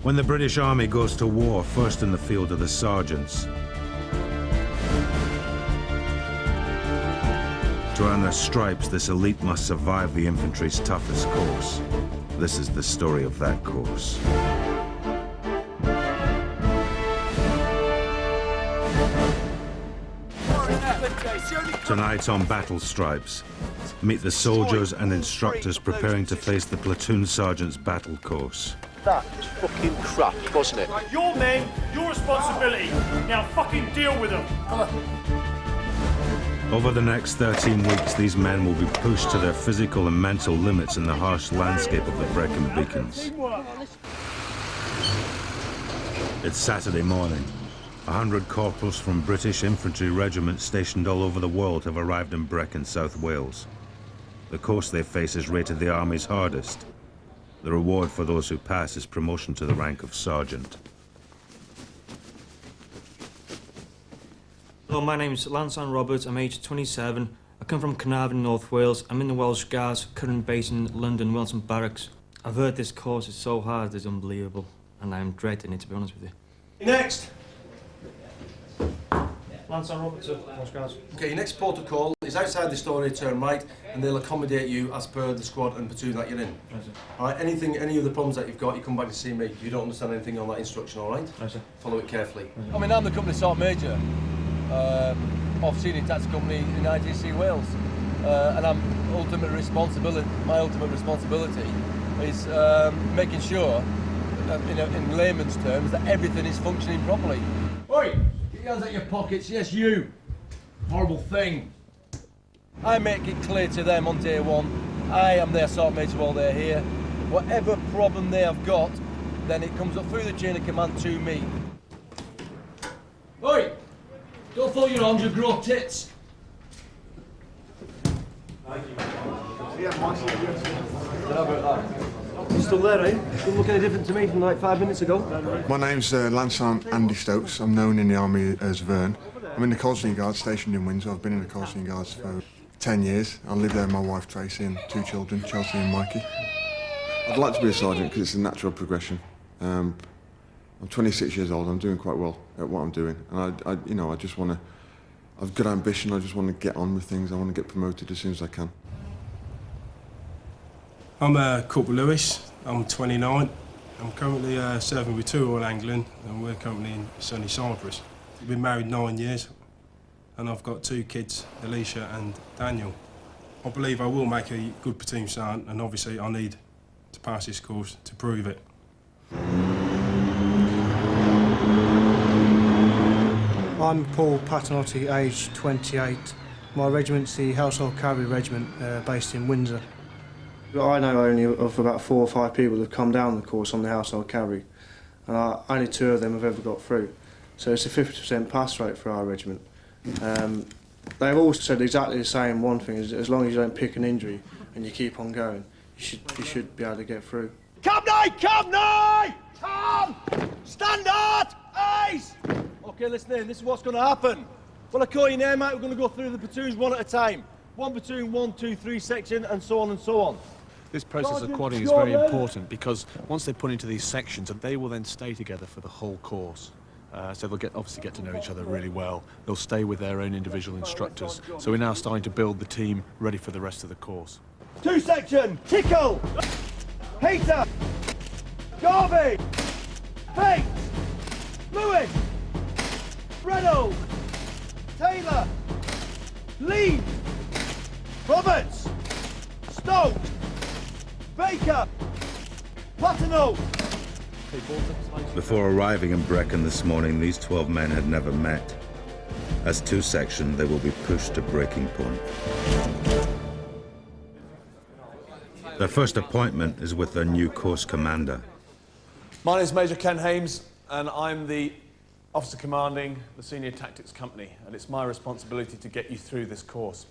When the British Army goes to war, first in the field are the sergeants. To earn their stripes, this elite must survive the infantry's toughest course. This is the story of that course. Tonight on Battlestripes, meet the soldiers and instructors preparing to face the platoon sergeant's battle course. That was fucking crap, wasn't it? Right, your men, your responsibility. Now fucking deal with them. Over the next 13 weeks, these men will be pushed to their physical and mental limits in the harsh landscape of the Brecon Beacons. It's Saturday morning. 100 corporals from British infantry regiments stationed all over the world have arrived in Brecon, South Wales. The course they face is rated the Army's hardest. The reward for those who pass is promotion to the rank of sergeant. Hello, my name's Lansan Roberts. I'm aged 27. I come from Carnarvon, North Wales. I'm in the Welsh Guards, current base in London, Wilson Barracks. I've heard this course is so hard, it's unbelievable, and I'm dreading it, to be honest with you. Next. Lansan Roberts, Welsh Guards. Okay, your next port of call is outside the story, turn right, and they'll accommodate you as per the squad and platoon that you're in. Right, sir. All right, any other problems that you've got, you come back and see me. If you don't understand anything on that instruction, all right? Right, sir. Follow it carefully. I mean, I'm the company sergeant major of senior tactics company in IGC Wales, and my ultimate responsibility is making sure, in layman's terms, that everything is functioning properly. Oi! Get your hands out your pockets, yes you! Horrible thing. I make it clear to them on day one, I am their sergeant major while they're here. Whatever problem they have got, then it comes up through the chain of command to me. Oi! Don't fold your arms, you'll grow tits. You still there, eh? Doesn't look any different to me from like 5 minutes ago. My name's Lansan Andy Stokes. I'm known in the Army as Vern. I'm in the Coldstream Guards, stationed in Windsor. I've been in the Coldstream Guards for 10 years. I live there with my wife Tracy and 2 children, Chelsea and Mikey. I'd like to be a sergeant because it's a natural progression. I'm 26 years old. I'm doing quite well at what I'm doing, and I just want to. I've got ambition. I just want to get on with things. I want to get promoted as soon as I can. I'm Corporal Lewis. I'm 29. I'm currently serving with 2 Royal England, and we're currently in sunny Cyprus. We've been married 9 years, and I've got 2 kids, Alicia and Daniel. I believe I will make a good platoon sergeant, and obviously I need to pass this course to prove it. I'm Paul Paternotti, aged 28. My regiment's the Household Cavalry Regiment, based in Windsor. I know only of about 4 or 5 people that have come down the course on the Household Cavalry, and only 2 of them have ever got through. So it's a 50% pass rate for our regiment. They've all said exactly the same. One thing is, as long as you don't pick an injury and you keep on going, you should be able to get through. Company! Tom! Standard! Ace! Okay, listen in, this is what's going to happen. Well, I call your name out, we're going to go through the platoons one at a time. 1 platoon, 1, 2, 3 section, and so on and so on. This process of quadding is very important because once they're put into these sections, they will then stay together for the whole course. So they'll obviously get to know each other really well. They'll stay with their own individual instructors. So we're now starting to build the team ready for the rest of the course. 2 section, Tickle! Hater! Garvey! Bates! Lewis! Reynolds! Taylor! Lee! Roberts! Stokes! Baker! Platino! Before arriving in Brecon this morning, these 12 men had never met. As 2 sections, they will be pushed to breaking point. Their first appointment is with their new course commander. My name is Major Ken Hames, and I'm the officer commanding the Senior Tactics Company, and it's my responsibility to get you through this course.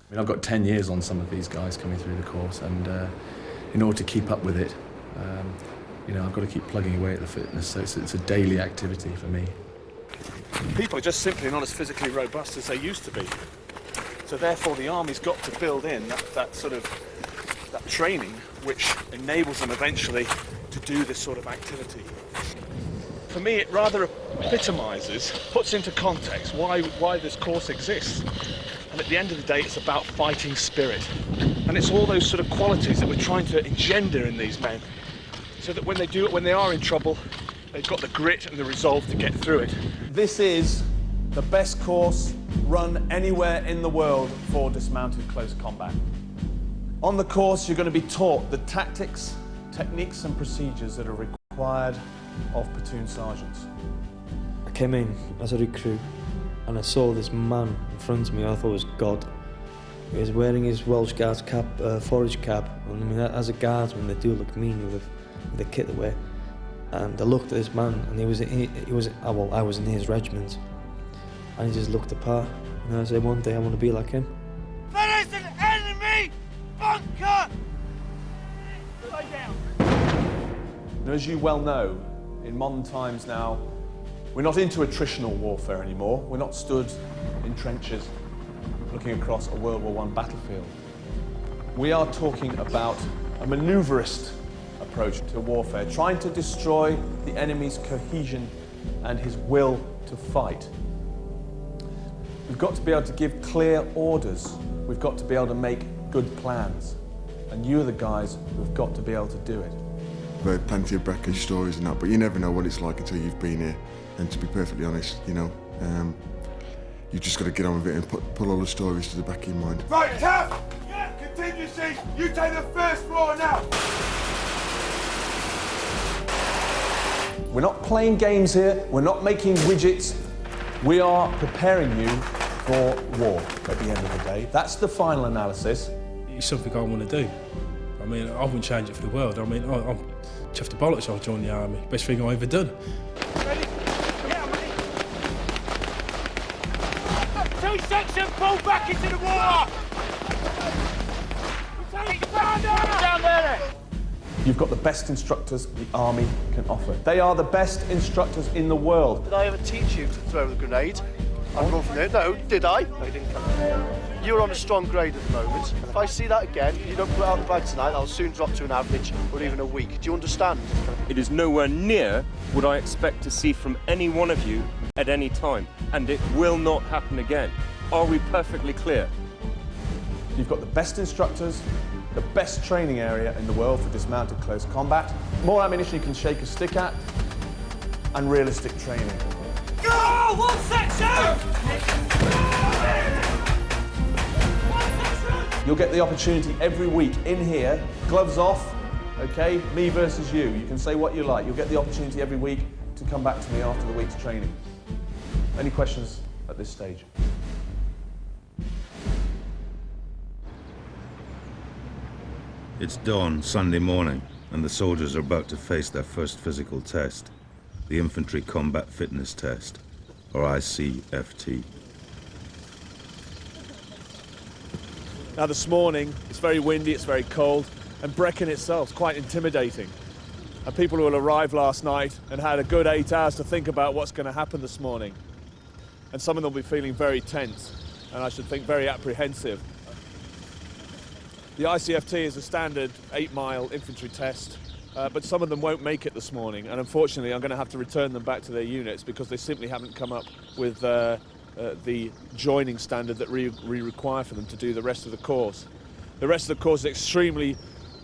I mean, I've got 10 years on some of these guys coming through the course, and in order to keep up with it, I've got to keep plugging away at the fitness, so it's a daily activity for me. People are just simply not as physically robust as they used to be. So therefore the Army's got to build in that training which enables them eventually to do this sort of activity. For me, it rather epitomises, puts into context why this course exists. And at the end of the day, it's about fighting spirit. And it's all those sort of qualities that we're trying to engender in these men, so that when they are in trouble, they've got the grit and the resolve to get through it. This is the best course run anywhere in the world for dismounted close combat. On the course, you're going to be taught the tactics, techniques and procedures that are required of platoon sergeants. I came in as a recruit and I saw this man in front of me. I thought it was God. He was wearing his Welsh Guards cap, forage cap, and I mean, as a guardsman, they do look mean with the kit they wear. And I looked at this man, and I was in his regiment, and he just looked apart. And I said, one day I want to be like him. There is an enemy bunker! Lie down. And as you well know, in modern times now, we're not into attritional warfare anymore. We're not stood in trenches looking across a World War I battlefield. We are talking about a maneuverist approach to warfare, trying to destroy the enemy's cohesion and his will to fight. We've got to be able to give clear orders. We've got to be able to make good plans. And you are the guys who've got to be able to do it. I've heard plenty of Brecon stories and that, but you never know what it's like until you've been here. And to be perfectly honest, you know, you've just got to get on with it and put all the stories to the back of your mind. Right, Taff! Yeah. Contingency, you take the first floor now! We're not playing games here. We're not making widgets. We are preparing you for war at the end of the day. That's the final analysis. It's something I want to do. I mean, I wouldn't change it for the world. I mean, I'm chuffed to bollocks I joined the army. Best thing I've ever done. Ready? Yeah, ready. 2 section, pull back into the water! Down there! You've got the best instructors the army can offer. They are the best instructors in the world. Did I ever teach you to throw the grenade? I'll go from there. No, did I? No, you didn't come. You're on a strong grade at the moment. If I see that again, you don't put it out the bag tonight, I'll soon drop to an average or even a week. Do you understand? It is nowhere near what I expect to see from any one of you at any time, and it will not happen again. Are we perfectly clear? You've got the best instructors, the best training area in the world for dismounted close combat, more ammunition you can shake a stick at, and realistic training. Go! 1 section! You'll get the opportunity every week in here, gloves off, okay, me versus you. You can say what you like. You'll get the opportunity every week to come back to me after the week's training. Any questions at this stage? It's dawn Sunday morning, and the soldiers are about to face their first physical test, the Infantry Combat Fitness Test, or ICFT. Now this morning, it's very windy, it's very cold, and Brecon itself is quite intimidating. And people who will arrive last night and had a good 8 hours to think about what's going to happen this morning. And some of them will be feeling very tense, and I should think very apprehensive. The ICFT is a standard 8-mile infantry test, but some of them won't make it this morning, and unfortunately I'm going to have to return them back to their units because they simply haven't come up with the joining standard that we require for them to do the rest of the course. The rest of the course is extremely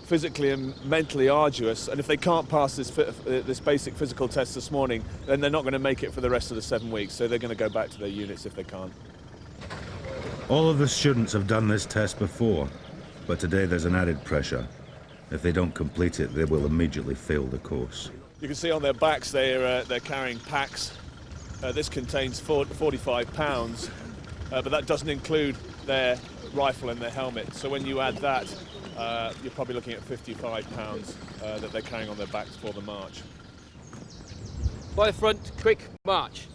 physically and mentally arduous, and if they can't pass this basic physical test this morning, then they're not going to make it for the rest of the 7 weeks, so they're going to go back to their units if they can't. All of the students have done this test before, but today there's an added pressure. If they don't complete it, they will immediately fail the course. You can see on their backs they're carrying packs. This contains 45 pounds, but that doesn't include their rifle and their helmet. So when you add that, you're probably looking at 55 pounds that they're carrying on their backs for the march. By the front, quick march.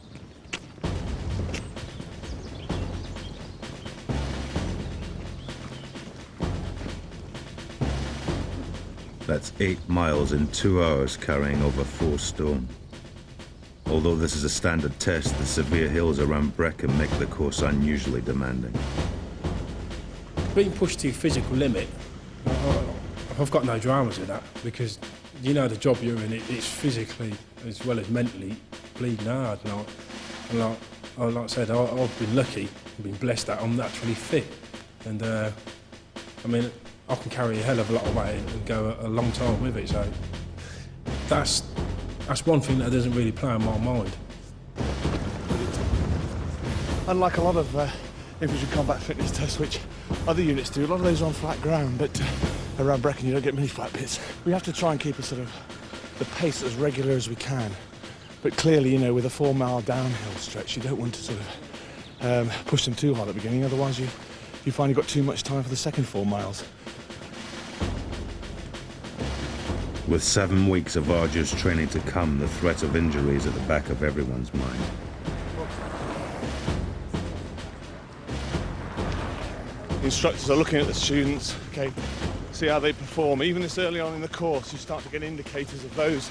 That's 8 miles in 2 hours, carrying over 4 stone. Although this is a standard test, the severe hills around Brecon make the course unusually demanding. Being pushed to your physical limit, I've got no dramas with that because you know the job you're in, it's physically as well as mentally bleeding hard. Like I said, I've been lucky, I've been blessed that I'm naturally fit, and I mean, I can carry a hell of a lot of weight and go a long time with it. So that's one thing that doesn't really play on my mind. Unlike a lot of infantry combat fitness tests, which other units do, a lot of those are on flat ground, but around Brecon you don't get many flat bits. We have to try and keep a sort of the pace as regular as we can. But clearly, you know, with a 4-mile downhill stretch, you don't want to sort of push them too hard at the beginning, otherwise you find you've got too much time for the second 4 miles. With 7 weeks of arduous training to come, the threat of injury is at the back of everyone's mind. The instructors are looking at the students, okay, see how they perform. Even this early on in the course, you start to get indicators of those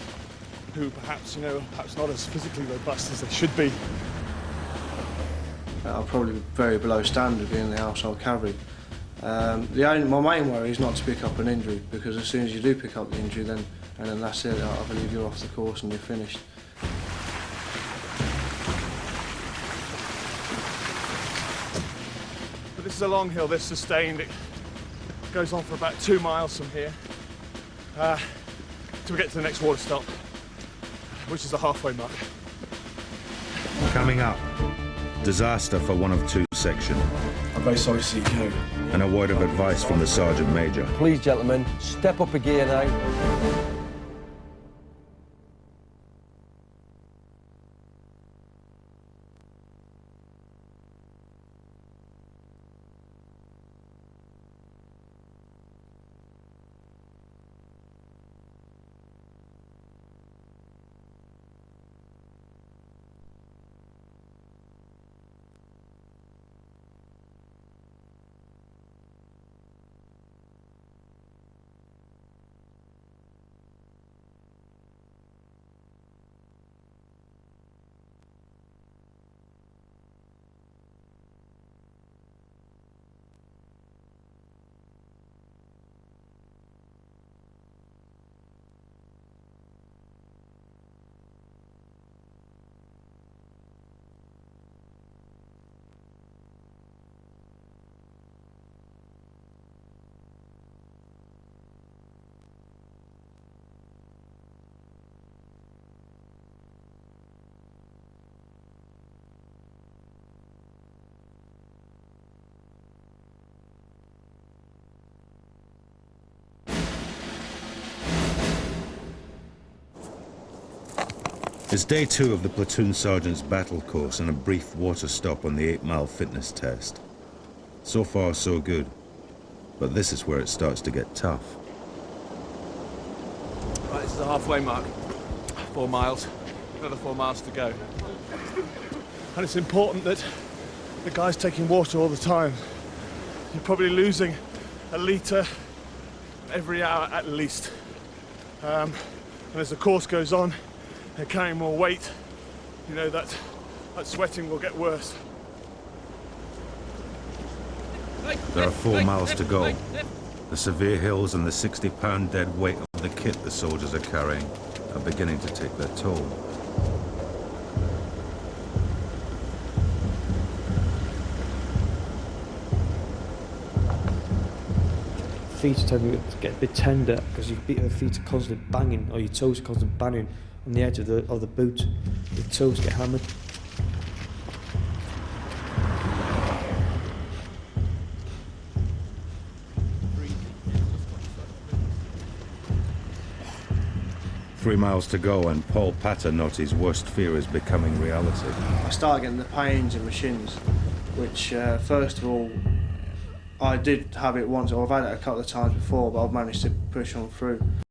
who perhaps, you know, perhaps not as physically robust as they should be. I'm probably very below standard being in the household cavalry. My main worry is not to pick up an injury, because as soon as you do pick up the injury, then that's it. I believe you're off the course and you're finished. But this is a long hill, this sustained. It goes on for about 2 miles from here till we get to the next water stop, which is the halfway mark. Coming up, disaster for one of 2 sections. I'm very sorry to see you go. And a word of advice from the Sergeant Major. Please, gentlemen, step up a gear now. It's day 2 of the platoon sergeant's battle course and a brief water stop on the 8-mile fitness test. So far, so good. But this is where it starts to get tough. Right, this is the halfway mark. 4 miles. Another 4 miles to go. And it's important that the guy's taking water all the time. You're probably losing a litre every hour at least. And as the course goes on, they're carrying more weight, you know, that sweating will get worse. There are 4 miles to go. The severe hills and the 60-pound dead weight of the kit the soldiers are carrying are beginning to take their toll. Feet tend to get a bit tender because your feet are constantly banging, or your toes are constantly banging on the edge of the boot. The toes get hammered. Three miles to go, and Paul Paternotti's worst fear is becoming reality. I started getting the pains in my shins, which first of all, I did have it once, or I've had it a couple of times before, but I've managed to push on through.